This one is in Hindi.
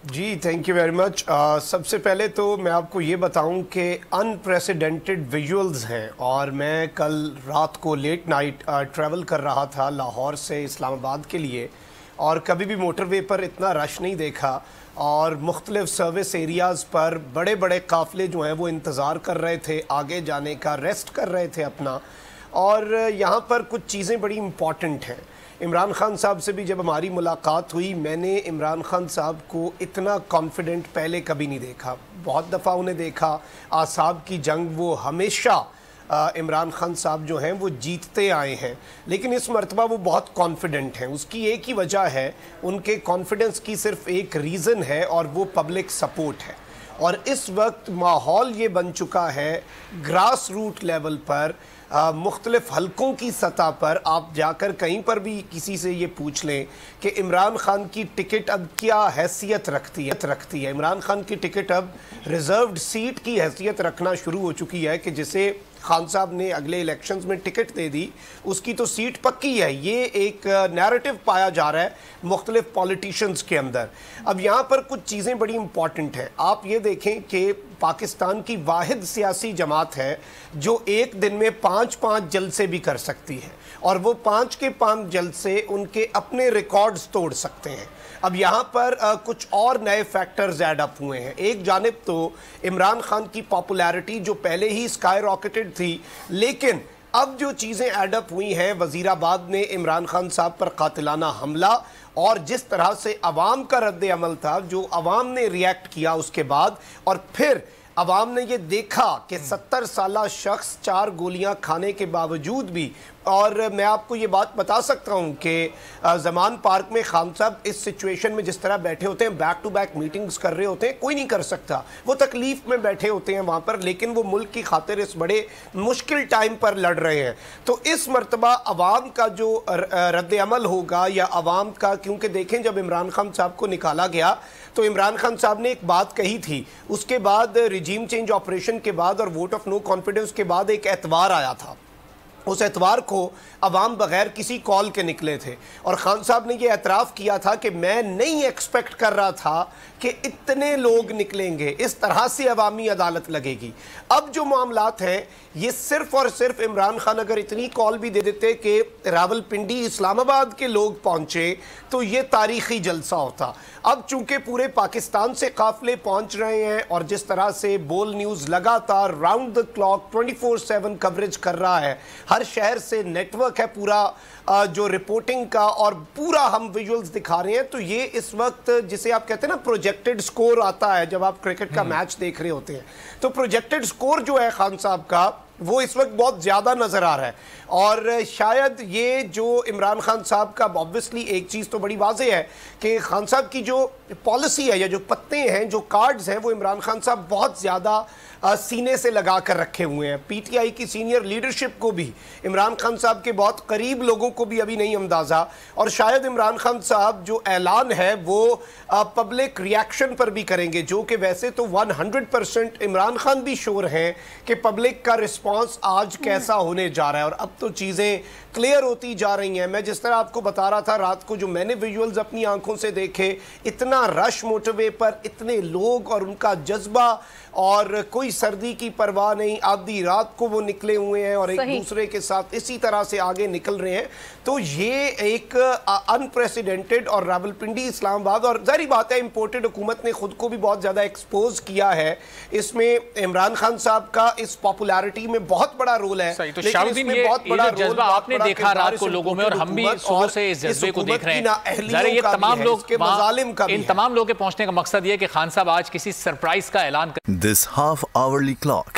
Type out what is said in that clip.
Ji thank you very much. सबसे पहले तो मैं आपको ये बताऊं कि अनप्रेसिडेंटेड विजुअल्स हैं, और मैं कल रात को लेट नाइट ट्रैवल कर रहा था लाहौर से इस्लामाबाद के लिए, और कभी भी मोटरवे पर इतना रश नहीं देखा, और मुख्तलिफ सर्विस एरियाज़ पर बड़े बड़े काफ़िले जो हैं वो इंतज़ार कर रहे थे आगे जाने का, रेस्ट कर रहे थे अपना। और यहाँ पर कुछ चीज़ें बड़ी इम्पॉर्टेंट हैं। इमरान खान साहब से भी जब हमारी मुलाकात हुई, मैंने इमरान खान साहब को इतना कॉन्फिडेंट पहले कभी नहीं देखा। बहुत दफ़ा उन्हें देखा, आसाब की जंग वो हमेशा इमरान खान साहब जो हैं वो जीतते आए हैं, लेकिन इस मरतबा वो बहुत कॉन्फिडेंट हैं। उसकी एक ही वजह है, उनके कॉन्फिडेंस की सिर्फ एक रीज़न है, और वो पब्लिक सपोर्ट है। और इस वक्त माहौल ये बन चुका है ग्रास रूट लेवल पर, मुख्तलिफ हलकों की सतह पर, आप जाकर कहीं पर भी किसी से ये पूछ लें कि इमरान खान की टिकट अब क्या हैसियत रखती है। इमरान खान की टिकट अब रिज़र्व्ड सीट की हैसियत रखना शुरू हो चुकी है कि जिसे खान साहब ने अगले इलेक्शंस में टिकट दे दी, उसकी तो सीट पक्की है। ये एक नैरेटिव पाया जा रहा है मुख्तलिफ पॉलिटिशियंस के अंदर। अब यहाँ पर कुछ चीज़ें बड़ी इंपॉर्टेंट हैं। आप ये देखें कि पाकिस्तान की वाहिद सियासी जमात है जो एक दिन में 5-5 जलसे भी कर सकती है, और वो 5 के 5 जलसे उनके अपने रिकॉर्ड्स तोड़ सकते हैं। अब यहाँ पर कुछ और नए फैक्टर्स ऐड अप हुए हैं। एक जानिब तो इमरान खान की पॉपुलैरिटी जो पहले ही स्काई रॉकेटेड थी, लेकिन अब जो चीज़ें ऐड अप हुई हैं, वज़ीराबाद ने इमरान खान साहब पर कातिलाना हमला, और जिस तरह से अवाम का रद्द अमल था, जो अवाम ने रिएक्ट किया उसके बाद, और फिर अवाम ने ये देखा कि 70 साला शख्स 4 गोलियां खाने के बावजूद भी, और मैं आपको ये बात बता सकता हूँ कि ज़मान पार्क में खान साहब इस सिचुएशन में जिस तरह बैठे होते हैं, बैक टू बैक मीटिंग्स कर रहे होते हैं, कोई नहीं कर सकता। वो तकलीफ़ में बैठे होते हैं वहाँ पर, लेकिन वो मुल्क की खातिर इस बड़े मुश्किल टाइम पर लड़ रहे हैं। तो इस मरतबा अवाम का जो रद्द अमल होगा, या अवाम का, क्योंकि देखें जब इमरान खान साहब को निकाला गया तो इमरान खान साहब ने एक बात कही थी, उसके बाद रिजीम चेंज ऑपरेशन के बाद और वोट ऑफ नो कॉन्फिडेंस के बाद एक एतवार आया था। उस एतवार को अवाम बगैर किसी कॉल के निकले थे, और खान साहब ने यह एतराफ़ किया था कि मैं नहीं एक्सपेक्ट कर रहा था कि इतने लोग निकलेंगे, इस तरह से अवामी अदालत लगेगी। अब जो मामलात हैं, ये सिर्फ़ और सिर्फ इमरान खान अगर इतनी कॉल भी दे देते कि रावलपिंडी इस्लामाबाद के लोग पहुँचे, तो ये तारीख़ी जलसा होता। अब चूँकि पूरे पाकिस्तान से काफ़िले पहुँच रहे हैं, और जिस तरह से बोल न्यूज़ लगातार राउंड द क्लॉक 24/7 कवरेज कर रहा है, हर शहर से नेटवर्क है पूरा जो रिपोर्टिंग का, और पूरा हम विजुअल्स दिखा रहे हैं, तो ये इस वक्त जिसे आप कहते हैं ना प्रोजेक्टेड स्कोर आता है जब आप क्रिकेट का मैच देख रहे होते हैं, तो प्रोजेक्टेड स्कोर जो है खान साहब का, वो इस वक्त बहुत ज़्यादा नज़र आ रहा है। और शायद ये जो इमरान खान साहब का, ऑब्वियसली एक चीज़ तो बड़ी वाज़ेह है कि खान साहब की जो पॉलिसी है, या जो पत्ते हैं, जो कार्ड्स हैं, वो इमरान खान साहब बहुत ज़्यादा सीने से लगा कर रखे हुए हैं। पीटीआई की सीनियर लीडरशिप को भी, इमरान खान साहब के बहुत करीब लोगों को भी अभी नहीं अंदाज़ा, और शायद इमरान खान साहब जो ऐलान है वो पब्लिक रिएक्शन पर भी करेंगे, जो कि वैसे तो 100% इमरान खान भी श्योर हैं कि पब्लिक का रिस्पांस आज कैसा होने जा रहा है। और अब तो चीज़ें क्लियर होती जा रही हैं। मैं जिस तरह आपको बता रहा था रात को, जो मैंने विजुअल्स अपनी आंखों से देखे, इतना रश मोटरवे पर, इतने लोग और उनका जज्बा, और कोई सर्दी की परवाह नहीं, आधी रात को वो निकले हुए हैं और एक दूसरे के साथ इसी तरह से आगे निकल रहे हैं। तो ये एक अनप्रेसिडेंटेड, और रावलपिंडी इस्लामाबाद, और जाहिर बात है इम्पोर्टेड हुकूमत ने खुद को भी बहुत ज़्यादा एक्सपोज किया है। इसमें इमरान खान साहब का इस पॉपुलैरिटी में बहुत बड़ा रोल है। तो शाहरुद्दीन, ये जज्बा आपने देखा रात को लोगों में, और हम भी सुबह से इस जज्बे को देख रहे हैं। ये तमाम लोग, इन तमाम लोगों के पहुंचने का मकसद ये है कि खान साहब आज किसी सरप्राइज का ऐलान कर। This half-hourly clock